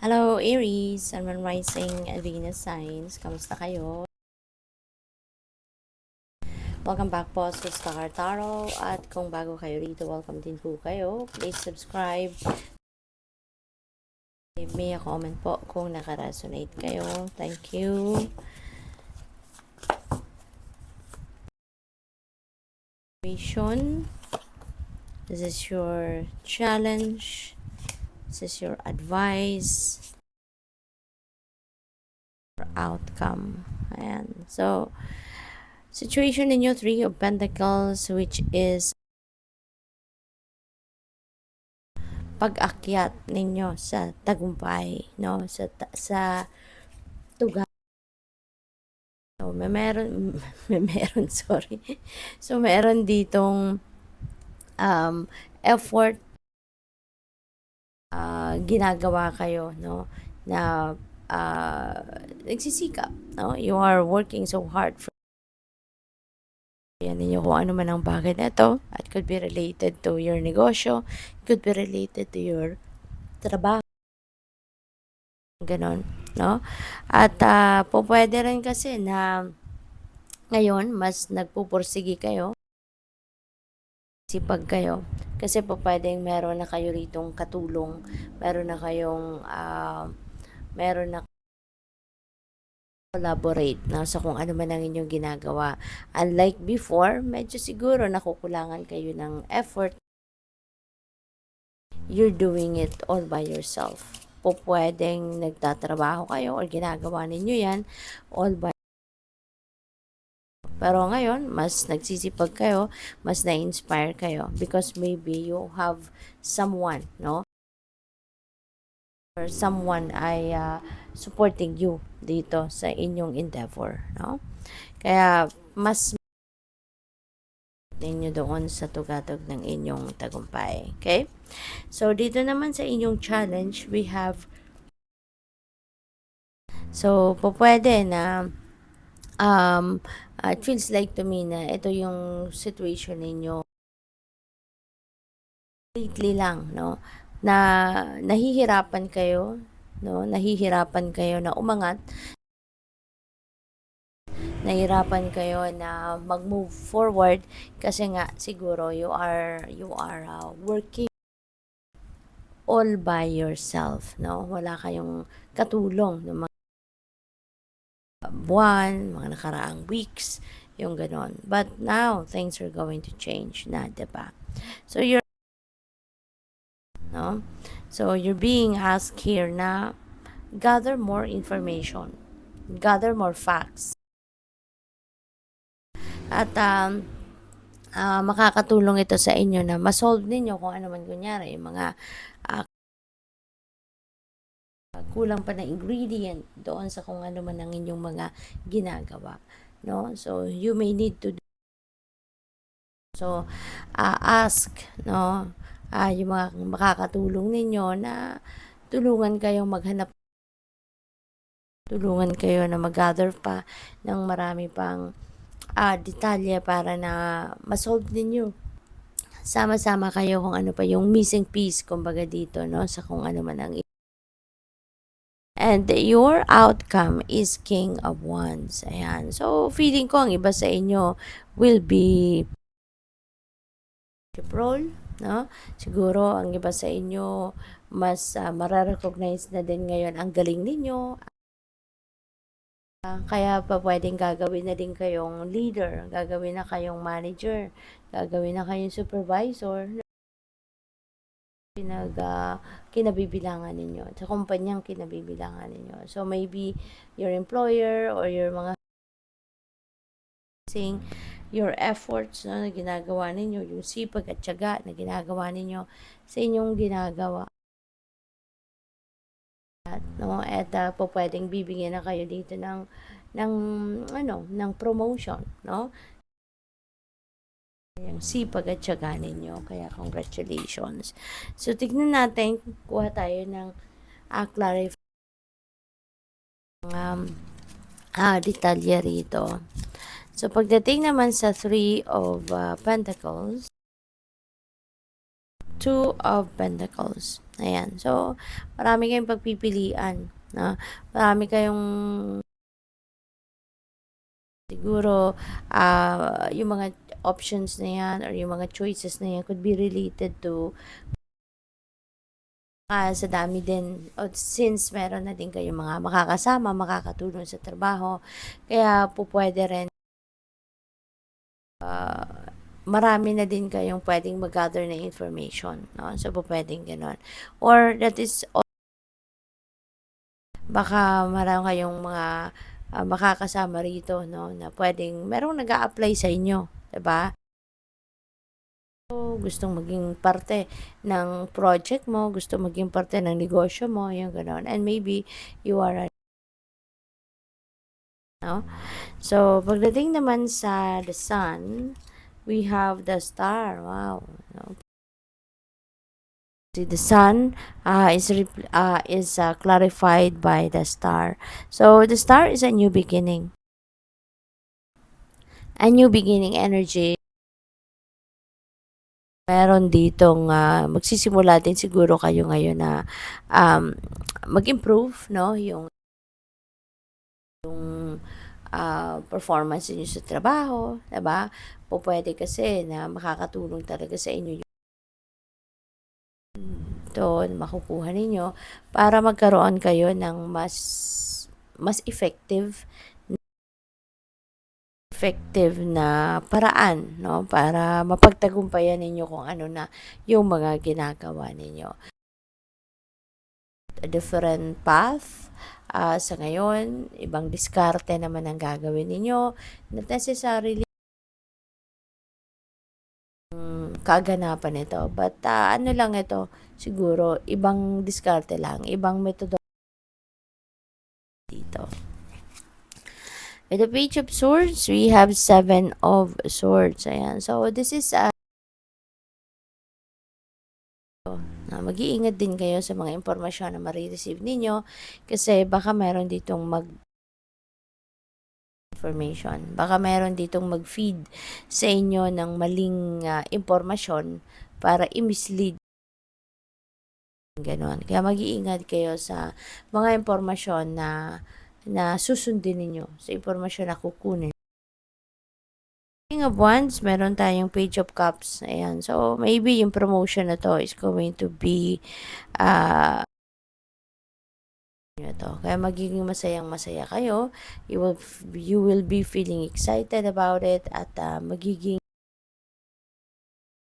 Hello Aries, Sun, Moon, Rising, Venus signs. Kamusta kayo? Welcome back po sa Star Tarot. At kung bago kayo rito, welcome din po kayo. Please subscribe. Leave me a comment po kung naka-resonate kayo. Thank you. This is your challenge. This is your advice. Outcome. Ayan. So, situation ninyo, Three of Pentacles, which is pag-akyat ninyo sa tagumpay, no? Sa tuga. So, meron, sorry. So, meron ditong effort ginagawa kayo, no? Na nagsisikap, no? You are working so hard for yan ninyo kung ano man ang bagay na ito. It could be related to your negosyo. It could be related to your trabaho. Ganon, no? At po pwede rin kasi na ngayon, mas nagpupursigi kayo. Sipag kayo. Kasi po pwedeng meron na kayo ritong katulong. Meron na kayong, meron na collaborate na sa kung ano man ang inyong ginagawa. Unlike before, medyo siguro nakukulangan kayo ng effort. You're doing it all by yourself. Po pwedeng nagtatrabaho kayo or ginagawa ninyo yan all by. Pero ngayon, mas nagsisipag kayo, mas na-inspire kayo because maybe you have someone, no? Or someone ay supporting you dito sa inyong endeavor, no? Kaya mas ninyo doon sa tugatog ng inyong tagumpay. Okay? So, dito naman sa inyong challenge, we have po pwede na it feels like to me na ito yung situation ninyo lately lang, no? Na nahihirapan kayo, no? Nahihirapan kayo na umangat. Nahihirapan kayo na mag-move forward kasi nga siguro you are working all by yourself, no? Wala kayong katulong ng mga buwan, mga nakaraang weeks, yung ganon. But now, things are going to change na, diba? So, So, you're being asked here na gather more information, gather more facts. At makakatulong ito sa inyo na ma-solve ninyo kung ano man kunyari, yung mga kulang pa na ingredient doon sa kung ano man ang inyong mga ginagawa. No? So, you may need to do. So, ask, no? Yung mga makakatulong ninyo na tulungan kayong maghanap, tulungan kayo na mag-gather pa ng marami pang detalye para na ma-solve ninyo. Sama-sama kayo kung ano pa yung missing piece, kumbaga dito, no? Sa kung ano man ang and your outcome is King of Wands. Ayan. So, feeling ko ang iba sa inyo will be role, no? Siguro ang iba sa inyo mas mararecognize na din ngayon ang galing ninyo. Kaya pa pwedeng gagawin na din kayong leader, gagawin na kayong manager, gagawin na kayong supervisor. Kinabibilangan ninyo, sa kumpanyang kinabibilangan ninyo. So, maybe your employer or your mga your efforts, no, na ginagawa ninyo, yung sipag at tiyaga na ginagawa ninyo sa inyong ginagawa. No, at po pwedeng bibigyan na kayo dito ng promotion, no? Yung sipag at tiyaga ninyo, kaya congratulations. So, tignan natin, kuha tayo ng clarify detalye rito. So, pagdating naman sa Three of Pentacles, Two of Pentacles. Ayan. So, marami kayong pagpipilian. No? Marami kayong siguro yung mga options na yan or yung mga choices na yan could be related to sa dami din since meron na din kayong mga makakasama, makakatulong sa trabaho. Kaya po pwede rin marami na din kayong pwedeng mag-gather na information. No? So, po pwedeng gano'n. Or that is baka marami kayong mga makakasama rito, no, na pwedeng merong nag-a-apply sa inyo, 'di ba? Gustong maging parte ng project mo, gusto maging parte ng negosyo mo, yung gano'n. And maybe you are no? So, pagdating naman sa the sun, we have the star. Wow. No? See, the sun is clarified by the star. So, the star is a new beginning. A new beginning energy. Meron ditong magsisimula din siguro kayo ngayon na mag-improve, no, yung performance niyo sa trabaho, 'di ba? Po pwede kasi na makakatulong talaga sa inyo yung doon makukuha ninyo para magkaroon kayo ng mas effective na paraan, no, para mapagtagumpayan ninyo kung ano na yung mga ginagawa ninyo. A different path sa ngayon, ibang diskarte naman ang gagawin ninyo, not necessarily kaganapan ito, but ano lang ito, siguro ibang diskarte lang, ibang metodo dito. With the Page of Swords, we have Seven of Swords. Ayan. So, this is mag-iingat din kayo sa mga impormasyon na marireceive ninyo kasi baka meron ditong information. Baka meron ditong mag-feed sa inyo ng maling impormasyon para i-mislead. Ganon. Kaya mag-iingat kayo sa mga impormasyon na susundin ninyo, sa impormasyon na kukunin. King of Wands, meron tayong Page of Cups. Ayan. So, maybe yung promotion na to is going to be ito. Kaya magiging masayang-masaya kayo. You will be feeling excited about it at magiging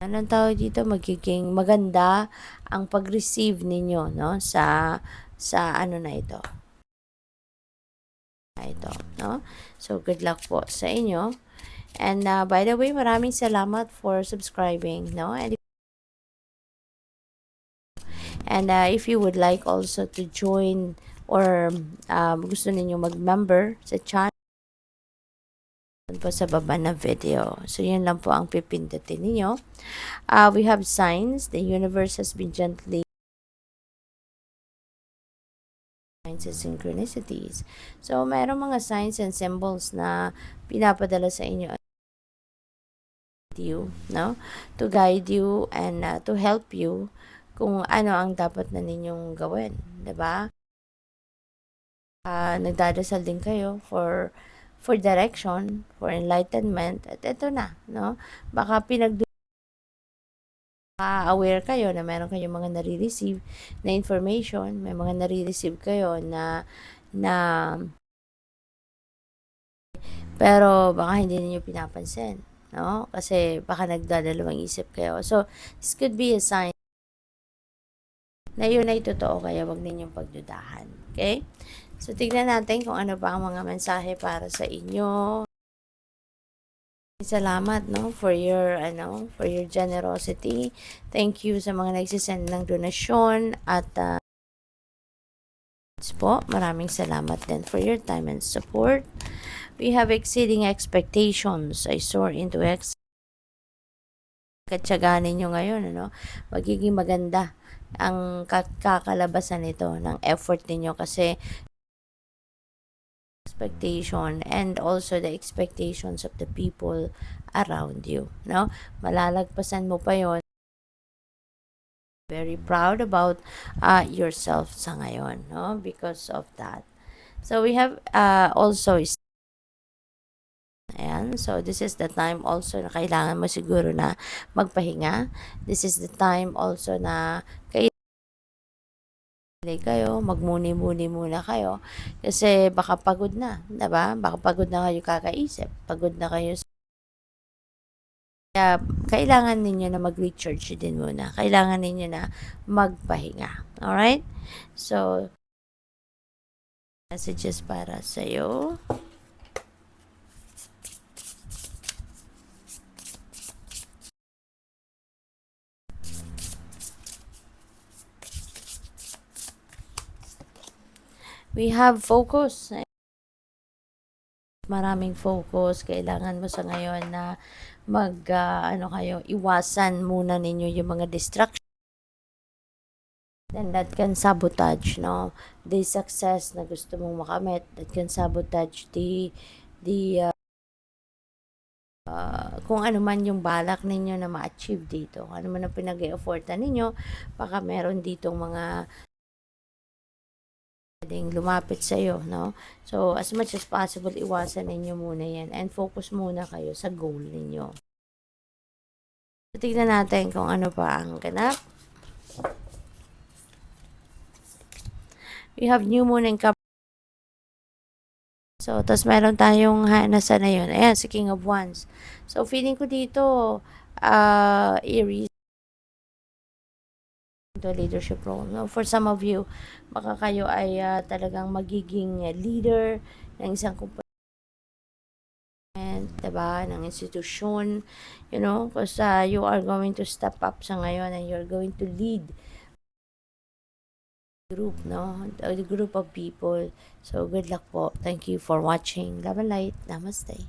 anong tawag dito? Magiging maganda ang pag-receive ninyo, no? Sa ano na ito. Ito, no? So, good luck po sa inyo. And by the way, maraming salamat for subscribing, no? And if you would like also to join or gusto ninyo mag-member sa channel, po sa baba na video. So, yun lang po ang pipindutin ninyo. We have signs. The universe has been gently signs and synchronicities. So, mayroong mga signs and symbols na pinapadala sa inyo you, no? To guide you and to help you kung ano ang dapat na ninyong gawin, 'di ba? Nagdadasal din kayo for direction, for enlightenment, at ito na, no? Baka aware kayo na meron kayong mga nare-receive na information, may mga nare-receive kayo na pero baka hindi niyo pinapansin, no? Kasi baka nagdadalawang isip kayo. So, this could be a sign na yun ay totoo, kaya wag ninyong pagdudahan. Okay? So, tignan natin kung ano pa ang mga mensahe para sa inyo. Salamat, no, for your generosity. Thank you sa mga nagsisend ng donasyon at po, maraming salamat din for your time and support. We have exceeding expectations. I soar into katsagaan ninyo ngayon, ano, magiging maganda ang kakalabasan nito ng effort ninyo kasi expectation and also the expectations of the people around you, no? Malalagpasan mo pa yon very proud about yourself sa ngayon, no? Because of that. So we have also ayan, so this is the time also na kailangan mo siguro na magpahinga. This is the time also na kayo, magmuni-muni muna kayo kasi baka pagod na, 'di ba? Baka pagod na kayo kakaisip, pagod na kayo. Kaya kailangan ninyo na mag-recharge din muna. Kailangan ninyo na magpahinga. Alright? So, messages para sa'yo. We have focus. Maraming focus. Kailangan mo sa ngayon na iwasan muna ninyo yung mga distraction. Then that can sabotage, no? The success na gusto mong makamit. That can sabotage kung ano man yung balak ninyo na ma-achieve dito. Ano man ang pinag-e-effortan ninyo, baka meron ditong mga pwedeng lumapit sa iyo, no? So, as much as possible, iwasan ninyo muna yan and focus muna kayo sa goal ninyo. So, tignan natin kung ano pa ang ganap. We have new moon and Cap. So, tapos meron tayong nasa na yun. Ayan, si King of Wands. So, feeling ko dito, Aries, the leadership role. No? For some of you, baka kayo ay talagang magiging leader ng isang kumpanya, diba, ng institusyon, you know, because you are going to step up sa ngayon and you're going to lead group, no? A group of people. So, good luck po. Thank you for watching. Love and light. Namaste.